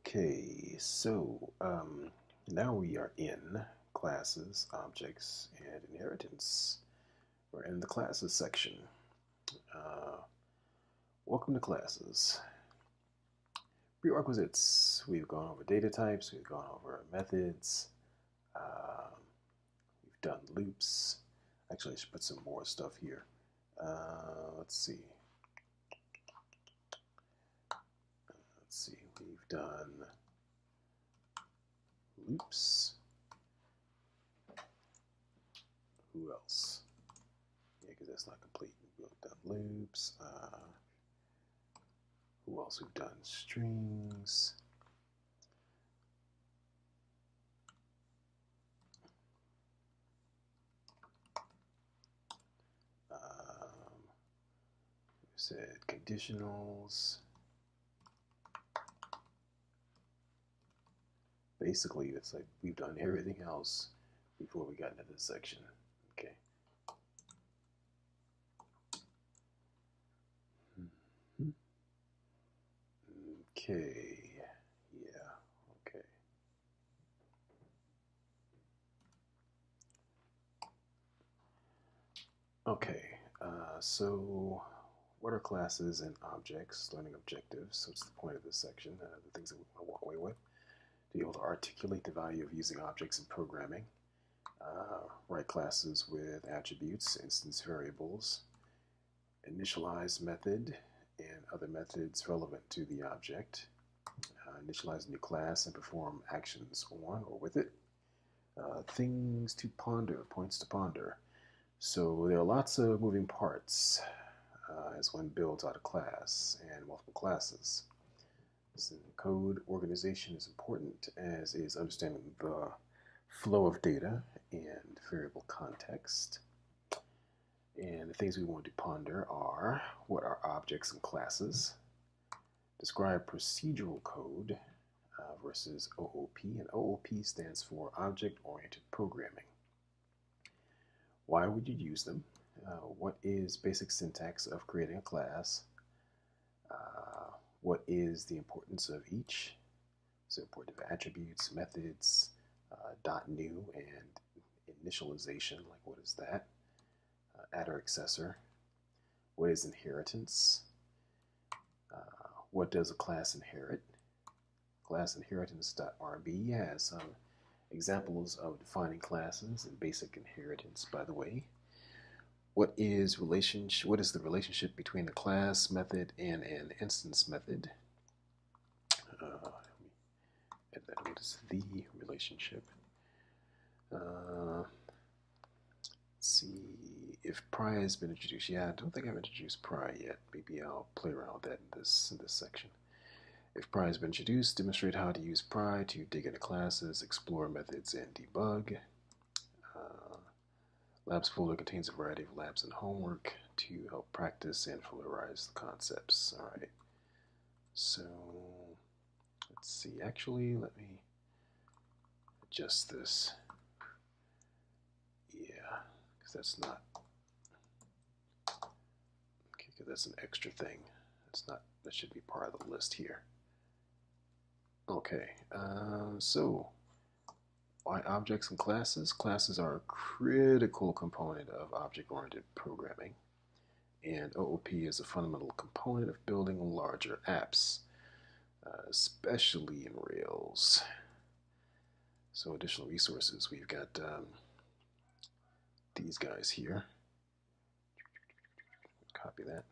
Okay, so now we are in classes, objects, and inheritance. We're in the classes section. Uh, Welcome to classes. Prerequisites. We've gone over data types, we've gone over methods, we've done loops. Actually, I should put some more stuff here. Let's see. We've done loops. Who else? Yeah, because that's not complete. We've done loops. Who else? We've done strings. We said conditionals. Basically, it's like we've done everything else before we got into this section. Okay. Okay. Yeah. Okay. Okay. So what are classes and objects? Learning objectives. What's the point of this section? The things that we want to walk away with. To be able to articulate the value of using objects in programming. Write classes with attributes, instance variables, initialize method, and other methods relevant to the object. Initialize a new class and perform actions on or with it. Things to ponder, points to ponder. So there are lots of moving parts as one builds out a class and multiple classes. So code organization is important, as is understanding the flow of data and variable context. And the things we want to ponder are: what are objects and classes? Describe procedural code versus OOP. And OOP stands for Object-Oriented Programming. Why would you use them? What is basic syntax of creating a class? What is the importance of each? So important of attributes, methods, .new, and initialization, like what is that? Adder accessor. What is inheritance? What does a class inherit? Class inheritance.rb has some examples of defining classes and basic inheritance, by the way. What is the relationship between a class method and an instance method? And then what is the relationship? Let's see if pry has been introduced. Yeah, I don't think I've introduced pry yet. Maybe I'll play around with that in this section. If pry has been introduced, demonstrate how to use pry to dig into classes, explore methods, and debug. Labs folder contains a variety of labs and homework to help practice and familiarize the concepts. All right. So let's see. Actually, let me adjust this. Yeah, because that's not. Okay, because that's an extra thing. That's not. That should be part of the list here. Okay. So why objects and classes? Classes are a critical component of object-oriented programming, and OOP is a fundamental component of building larger apps, especially in Rails. So additional resources, we've got these guys here. Copy that.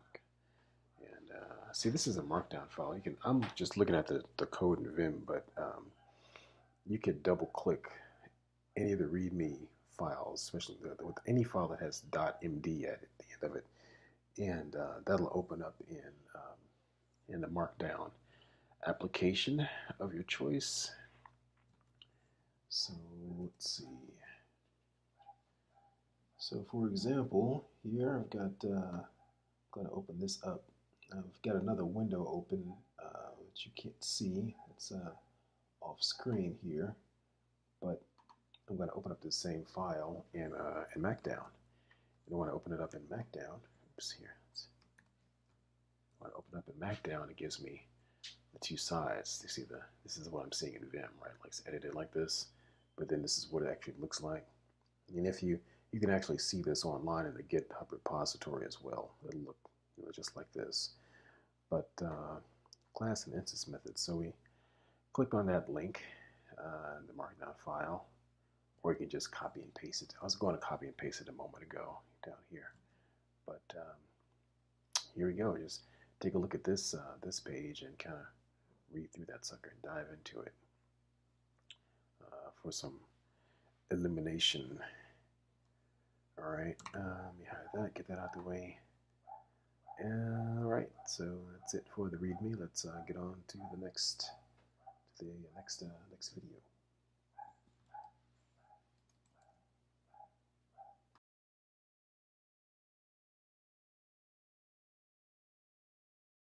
And see, this is a markdown file. You can. I'm just looking at the code in Vim, but you could double click any of the README files, especially with any file that has .md at the end of it, and that'll open up in the markdown application of your choice. So let's see. So for example, here I've got, going to open this up. I've got another window open that you can't see. It's off screen here, but I'm going to open up the same file in Markdown. And I want to open it up in Markdown. Oops, here. I want to open up in Markdown. It gives me two sides. You see this is what I'm seeing in Vim, right? Like it's edited like this, but then this is what it actually looks like. And if you can actually see this online in the GitHub repository as well. It'll look just like this. But class and instance methods. So we click on that link in the Markdown file, or you can just copy and paste it. I was going to copy and paste it a moment ago down here, but here we go. Just take a look at this this page and kind of read through that sucker and dive into it for some elimination. All right, let me hide that, get that out of the way. All right, so that's it for the README. Let's get on to the next video.